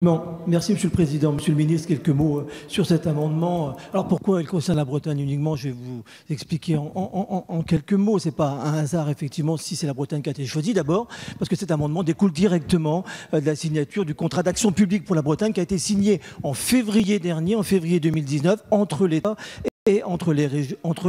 Bon, merci Monsieur le Président. Monsieur le Ministre, quelques mots sur cet amendement. Alors pourquoi il concerne la Bretagne uniquement? Je vais vous expliquer en quelques mots. Ce n'est pas un hasard effectivement si c'est la Bretagne qui a été choisie. D'abord parce que cet amendement découle directement de la signature du contrat d'action publique pour la Bretagne qui a été signé en février dernier, en février 2019, entre l'État et entre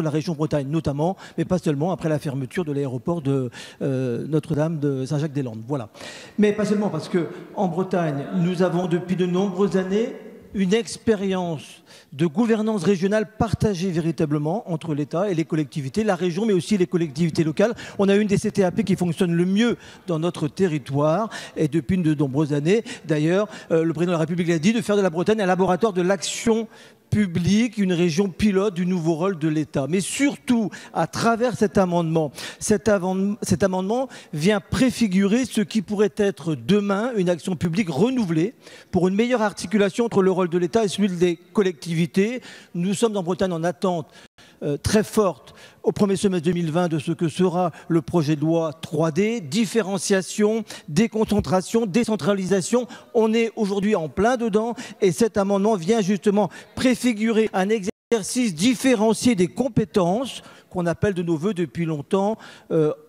la région Bretagne notamment, mais pas seulement, après la fermeture de l'aéroport de Notre-Dame de Saint-Jacques-des-Landes. Voilà. Mais pas seulement, parce qu'en Bretagne, nous avons depuis de nombreuses années une expérience de gouvernance régionale partagée véritablement entre l'État et les collectivités, la région, mais aussi les collectivités locales. On a une des CTAP qui fonctionne le mieux dans notre territoire et depuis de nombreuses années. D'ailleurs, le président de la République l'a dit, de faire de la Bretagne un laboratoire de l'action publique, une région pilote du nouveau rôle de l'État. Mais surtout, à travers cet amendement vient préfigurer ce qui pourrait être demain une action publique renouvelée pour une meilleure articulation entre le rôle de l'État et celui des collectivités. Nous sommes en Bretagne en attente très forte au premier semestre 2020 de ce que sera le projet de loi 3D, différenciation, déconcentration, décentralisation. On est aujourd'hui en plein dedans et cet amendement vient justement préfigurer un exercice différencié des compétences qu'on appelle de nos voeux depuis longtemps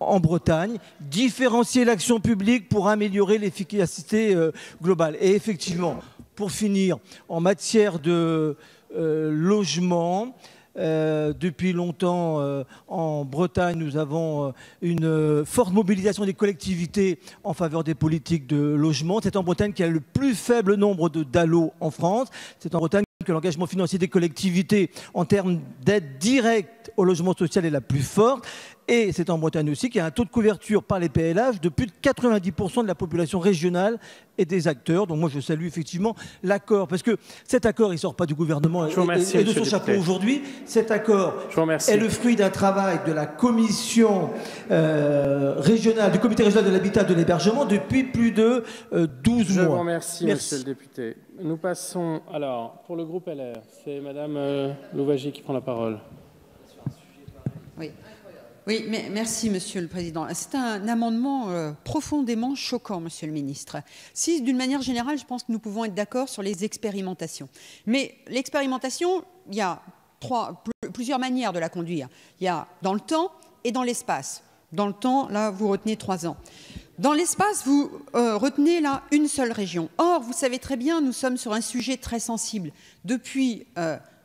en Bretagne, différencier l'action publique pour améliorer l'efficacité globale. Et effectivement, pour finir, en matière de logement, depuis longtemps, en Bretagne, nous avons une forte mobilisation des collectivités en faveur des politiques de logement. C'est en Bretagne qu'il y a le plus faible nombre de DALO en France. C'est en Bretagne que l'engagement financier des collectivités en termes d'aide directe au logement social est la plus forte. Et c'est en Bretagne aussi qu'il y a un taux de couverture par les PLH de plus de 90% de la population régionale et des acteurs. Donc moi je salue effectivement l'accord, parce que cet accord il ne sort pas du gouvernement et de son chapeau aujourd'hui. Cet accord est le fruit d'un travail de la commission régionale, du comité régional de l'habitat et de l'hébergement depuis plus de 12 mois. Je vous remercie, monsieur le député. Nous passons, alors, pour le groupe LR, c'est madame Louwagie qui prend la parole. Oui, mais merci, Monsieur le Président. C'est un amendement profondément choquant, Monsieur le Ministre. Si, d'une manière générale, je pense que nous pouvons être d'accord sur les expérimentations. Mais l'expérimentation, il y a plusieurs manières de la conduire. Il y a dans le temps et dans l'espace. Dans le temps, là, vous retenez 3 ans. Dans l'espace, vous retenez là une seule région. Or, vous savez très bien, nous sommes sur un sujet très sensible. Depuis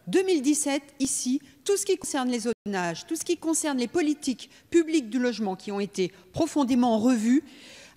2017, ici, tout ce qui concerne les zonages, tout ce qui concerne les politiques publiques du logement qui ont été profondément revues,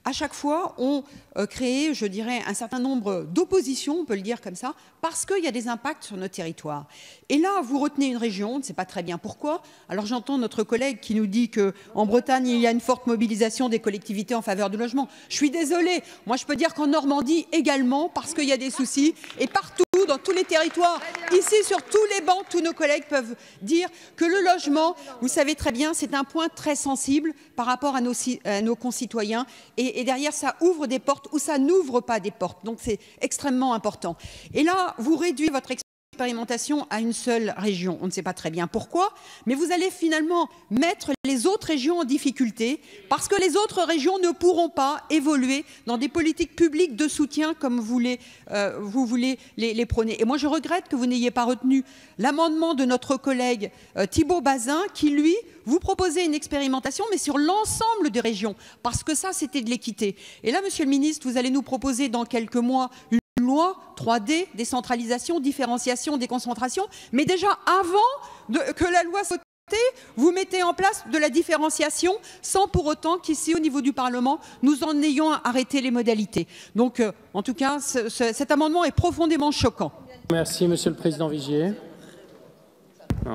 à chaque fois, on crée, je dirais, un certain nombre d'oppositions, on peut le dire comme ça, parce qu'il y a des impacts sur notre territoire. Et là, vous retenez une région, on ne sait pas très bien pourquoi. Alors j'entends notre collègue qui nous dit qu'en Bretagne, il y a une forte mobilisation des collectivités en faveur du logement. Je suis désolée, moi je peux dire qu'en Normandie également, parce qu'il y a des soucis, et partout, dans tous les territoires, ici sur tous les bancs, tous nos collègues peuvent dire que le logement, vous savez très bien, c'est un point très sensible par rapport à nos concitoyens. Et derrière, ça ouvre des portes ou ça n'ouvre pas des portes. Donc c'est extrêmement important. Et là, vous réduisez votre expérimentation à une seule région. On ne sait pas très bien pourquoi, mais vous allez finalement mettre les autres régions en difficulté parce que les autres régions ne pourront pas évoluer dans des politiques publiques de soutien comme vous voulez les prôner. Et moi, je regrette que vous n'ayez pas retenu l'amendement de notre collègue Thibault Bazin qui, lui, vous proposez une expérimentation, mais sur l'ensemble des régions, parce que ça, c'était de l'équité. Et là, Monsieur le Ministre, vous allez nous proposer dans quelques mois une loi 3D, décentralisation, différenciation, déconcentration, mais déjà avant que la loi soit votée, vous mettez en place de la différenciation sans pour autant qu'ici, au niveau du Parlement, nous en ayons arrêté les modalités. Donc, en tout cas, cet amendement est profondément choquant. Merci, Monsieur le Président Vigier.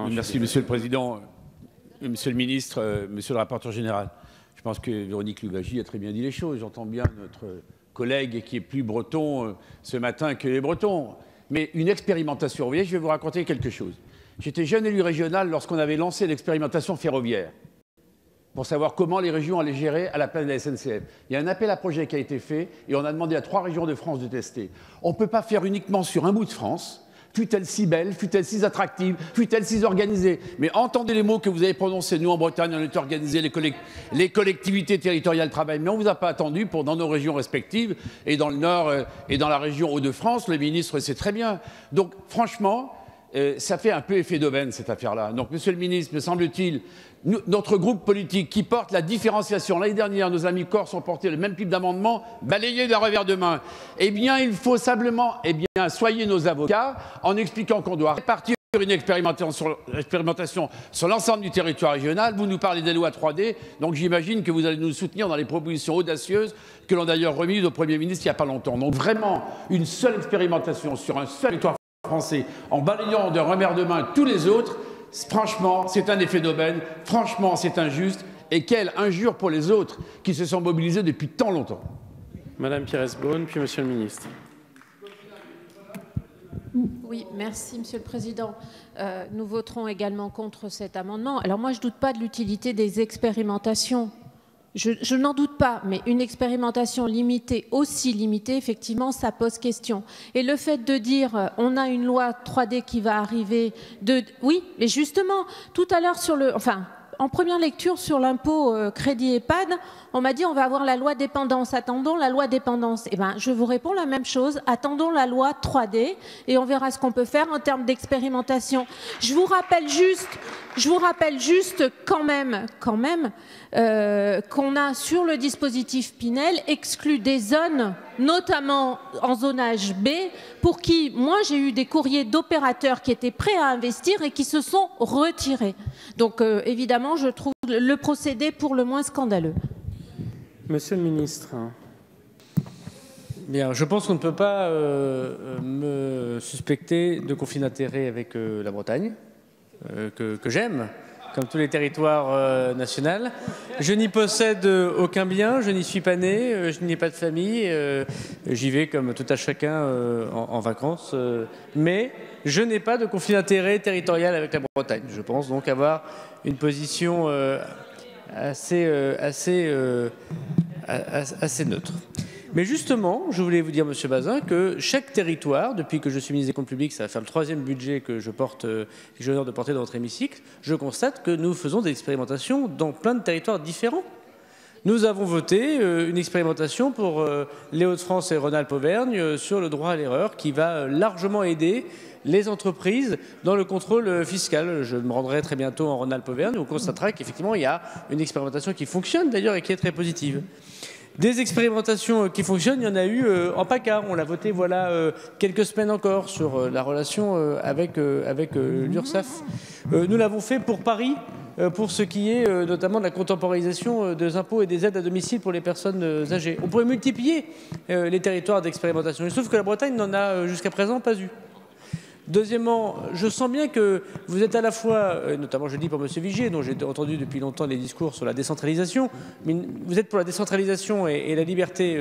Merci, Monsieur le Président. Monsieur le Ministre, Monsieur le Rapporteur Général, je pense que Véronique Louwagie a très bien dit les choses. J'entends bien notre collègue qui est plus breton ce matin que les Bretons. Mais une expérimentation, vous voyez, je vais vous raconter quelque chose. J'étais jeune élu régional lorsqu'on avait lancé l'expérimentation ferroviaire pour savoir comment les régions allaient gérer à la place de la SNCF. Il y a un appel à projet qui a été fait et on a demandé à 3 régions de France de tester. On ne peut pas faire uniquement sur un bout de France. fût-elle si belle, fût-elle si attractive, fût-elle si organisée. Mais entendez les mots que vous avez prononcés. Nous, en Bretagne, on est organisés, les collectivités territoriales travaillent. Mais on ne vous a pas attendu pour dans nos régions respectives, et dans le Nord et dans la région Hauts-de-France, le ministre sait très bien. Donc, franchement, ça fait un peu effet d'aubaine, cette affaire-là. Donc, monsieur le ministre, me semble-t-il, notre groupe politique qui porte la différenciation, l'année dernière, nos amis Corses ont porté le même type d'amendement, balayé d'un revers de main. Eh bien, il faut simplement, soyez nos avocats en expliquant qu'on doit répartir une expérimentation sur l'ensemble du territoire régional. Vous nous parlez des lois 3D, donc j'imagine que vous allez nous soutenir dans les propositions audacieuses que l'on a d'ailleurs remises au Premier ministre il n'y a pas longtemps. Donc vraiment, une seule expérimentation sur un seul territoire français, en balayant d'un revers de main tous les autres, franchement, c'est un effet d'aubaine, franchement, c'est injuste, et quelle injure pour les autres qui se sont mobilisés depuis tant longtemps. Madame Pires-Beaune, puis Monsieur le ministre. Oui, merci Monsieur le Président. Nous voterons également contre cet amendement. Alors moi, je ne doute pas de l'utilité des expérimentations. Je n'en doute pas, mais une expérimentation limitée, aussi limitée, effectivement, ça pose question. Et le fait de dire, on a une loi 3D qui va arriver, oui, mais justement, tout à l'heure en première lecture sur l'impôt crédit EHPAD, on m'a dit on va avoir la loi dépendance, attendons la loi dépendance. Eh bien, je vous réponds la même chose, attendons la loi 3D et on verra ce qu'on peut faire en termes d'expérimentation. Je vous rappelle juste quand même qu'on a sur le dispositif Pinel exclu des zones, notamment en zonage B, pour qui, moi, j'ai eu des courriers d'opérateurs qui étaient prêts à investir et qui se sont retirés. Donc, évidemment, je trouve le procédé pour le moins scandaleux. Monsieur le ministre. Bien, je pense qu'on ne peut pas me suspecter de conflit d'intérêts avec la Bretagne, que j'aime, comme tous les territoires nationaux. Je n'y possède aucun bien, je n'y suis pas né, je n'y ai pas de famille, j'y vais comme tout à chacun en vacances, mais je n'ai pas de conflit d'intérêts territorial avec la Bretagne. Je pense donc avoir une position assez neutre. Mais justement, je voulais vous dire, Monsieur Bazin, que chaque territoire, depuis que je suis ministre des Comptes publics, ça va faire le 3e budget que je porte, que j'ai l'honneur de porter dans votre hémicycle, je constate que nous faisons des expérimentations dans plein de territoires différents. Nous avons voté une expérimentation pour les Hauts-de-France et Rhône-Alpes-Auvergne sur le droit à l'erreur qui va largement aider les entreprises dans le contrôle fiscal. Je me rendrai très bientôt en Rhône-Alpes-Auvergne où on constatera qu'effectivement il y a une expérimentation qui fonctionne d'ailleurs et qui est très positive. Des expérimentations qui fonctionnent, il y en a eu en PACA. On l'a voté voilà quelques semaines encore sur la relation avec l'URSSAF. Nous l'avons fait pour Paris, pour ce qui est notamment de la contemporanisation des impôts et des aides à domicile pour les personnes âgées. On pourrait multiplier les territoires d'expérimentation. Il se trouve que la Bretagne n'en a jusqu'à présent pas eu. Deuxièmement, je sens bien que vous êtes à la fois, notamment je le dis pour M. Vigier, dont j'ai entendu depuis longtemps les discours sur la décentralisation, mais vous êtes pour la décentralisation et la liberté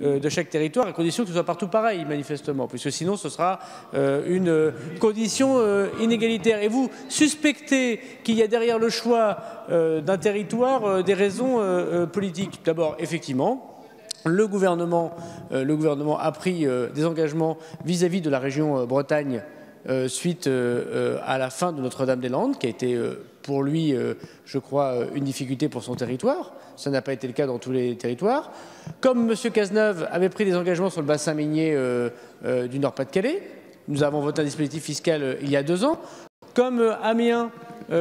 de chaque territoire, à condition que ce soit partout pareil, manifestement, puisque sinon ce sera une condition inégalitaire. Et vous suspectez qu'il y a derrière le choix d'un territoire des raisons politiques. D'abord, effectivement, le gouvernement a pris des engagements vis-à-vis de la région Bretagne suite à la fin de Notre-Dame-des-Landes, qui a été pour lui, je crois, une difficulté pour son territoire. Ça n'a pas été le cas dans tous les territoires. Comme M. Cazeneuve avait pris des engagements sur le bassin minier du Nord-Pas-de-Calais, nous avons voté un dispositif fiscal il y a 2 ans. Comme Amiens,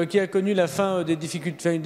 qui a connu la fin des difficultés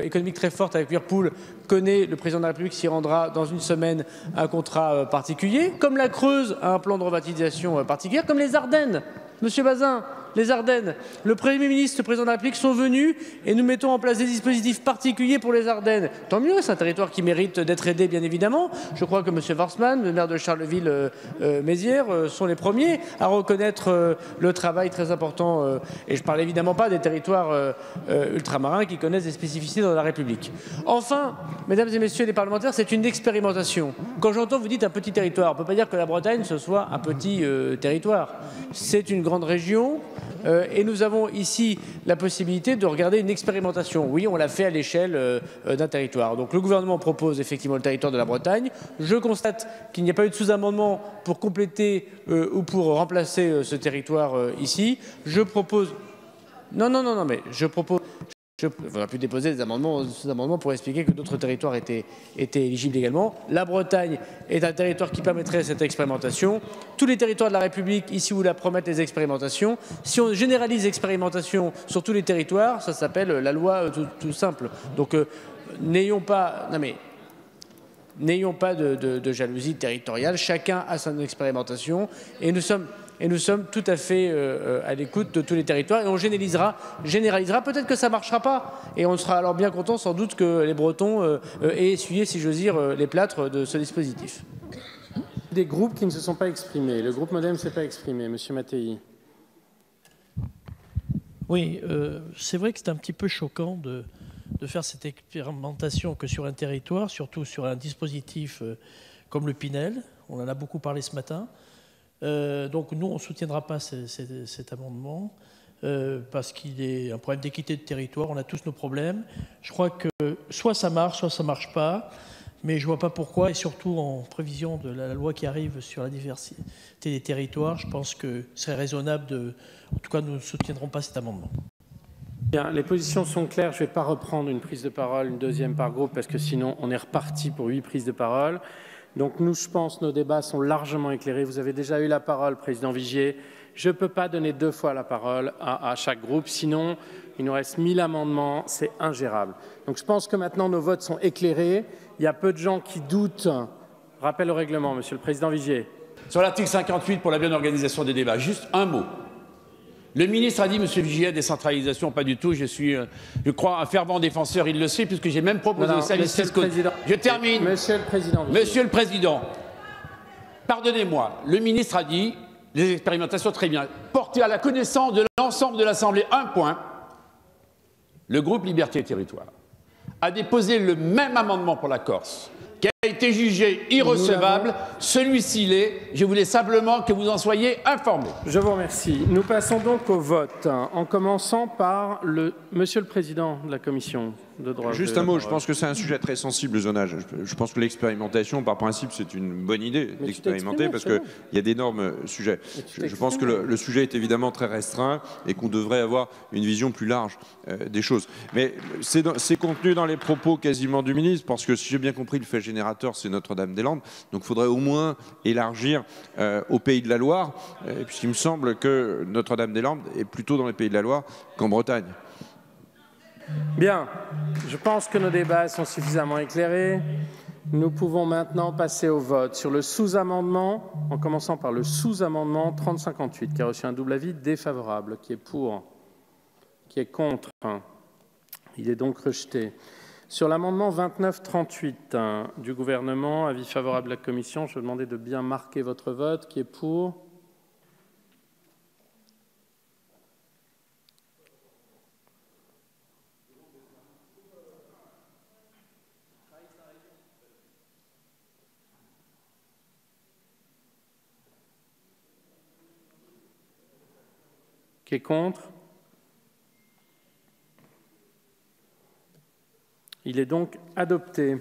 économiques très fortes avec Whirlpool, connaît, le président de la République s'y rendra dans une semaine, un contrat particulier. Comme la Creuse a un plan de revitalisation particulier, comme les Ardennes, Monsieur Bazin, les Ardennes, le Premier ministre, le président de la République sont venus et nous mettons en place des dispositifs particuliers pour les Ardennes. Tant mieux, c'est un territoire qui mérite d'être aidé, bien évidemment. Je crois que M. Warsmann, le maire de Charleville-Mézières, sont les premiers à reconnaître le travail très important. Et je ne parle évidemment pas des territoires ultramarins qui connaissent des spécificités dans la République. Enfin, mesdames et messieurs les parlementaires, c'est une expérimentation. Quand j'entends vous dites un petit territoire, on ne peut pas dire que la Bretagne ce soit un petit territoire. C'est une grande région Et nous avons ici la possibilité de regarder une expérimentation. Oui, on l'a fait à l'échelle d'un territoire. Donc le gouvernement propose effectivement le territoire de la Bretagne. Je constate qu'il n'y a pas eu de sous-amendement pour compléter ou pour remplacer ce territoire ici. Je propose... Non, mais je propose... Il faudra plus déposer des amendements pour expliquer que d'autres territoires étaient éligibles également. La Bretagne est un territoire qui permettrait cette expérimentation. Tous les territoires de la République, ici où la promettent les expérimentations, si on généralise l'expérimentation sur tous les territoires, ça s'appelle la loi tout simple. Donc n'ayons pas de jalousie territoriale. Chacun a son expérimentation et nous sommes tout à fait à l'écoute de tous les territoires et on généralisera. Peut-être que ça ne marchera pas et on sera alors bien content sans doute que les Bretons aient essuyé, si j'ose dire, les plâtres de ce dispositif. Des groupes qui ne se sont pas exprimés. Le groupe Modem ne s'est pas exprimé. Monsieur Mattei. Oui, c'est vrai que c'est un petit peu choquant de faire cette expérimentation que sur un territoire, surtout sur un dispositif comme le Pinel. On en a beaucoup parlé ce matin. Donc nous, on ne soutiendra pas cet amendement parce qu'il est un problème d'équité de territoire. On a tous nos problèmes. Je crois que soit ça marche ne marche pas. Mais je ne vois pas pourquoi, et surtout en prévision de la loi qui arrive sur la diversité des territoires, je pense que ce serait raisonnable En tout cas, nous ne soutiendrons pas cet amendement. Bien, les positions sont claires. Je ne vais pas reprendre une prise de parole, une deuxième par groupe, parce que sinon, on est reparti pour 8 prises de parole. Donc nous, je pense, nos débats sont largement éclairés. Vous avez déjà eu la parole, Président Vigier. Je ne peux pas donner 2 fois la parole à chaque groupe, sinon il nous reste 1000 amendements, c'est ingérable. Donc je pense que maintenant nos votes sont éclairés. Il y a peu de gens qui doutent. Rappel au règlement, Monsieur le Président Vigier. Sur l'article 58, pour la bonne organisation des débats, juste un mot. Le ministre a dit, Monsieur Vigier, décentralisation, pas du tout. Je suis, je crois, un fervent défenseur, il le sait, puisque j'ai même proposé au service fiscal. Je termine. Monsieur le Président Vigier. Monsieur le Président, pardonnez-moi, le ministre a dit, les expérimentations, très bien, porter à la connaissance de l'ensemble de l'Assemblée un point. Le groupe Liberté et Territoire a déposé le même amendement pour la Corse, qui a été jugé irrecevable. Celui-ci l'est. Je voulais simplement que vous en soyez informés. Je vous remercie. Nous passons donc au vote, en commençant par Monsieur le Président de la Commission de droit. Juste un mot, je pense que c'est un sujet très sensible, le zonage. Je pense que l'expérimentation, par principe, c'est une bonne idée d'expérimenter parce qu'il y a d'énormes sujets. Je pense que le sujet est évidemment très restreint et qu'on devrait avoir une vision plus large des choses. Mais c'est contenu dans les propos quasiment du ministre, parce que si j'ai bien compris, le fait générateur, c'est Notre-Dame-des-Landes. Donc il faudrait au moins élargir au Pays de la Loire, puisqu'il me semble que Notre-Dame-des-Landes est plutôt dans les Pays de la Loire qu'en Bretagne. Bien, je pense que nos débats sont suffisamment éclairés. Nous pouvons maintenant passer au vote sur le sous-amendement, en commençant par le sous-amendement 3058, qui a reçu un double avis défavorable. Qui est pour? Qui est contre? Il est donc rejeté. Sur l'amendement 2938 du gouvernement, avis favorable de la Commission, je vais demander de bien marquer votre vote. Qui est pour? Qui est contre? Il est donc adopté.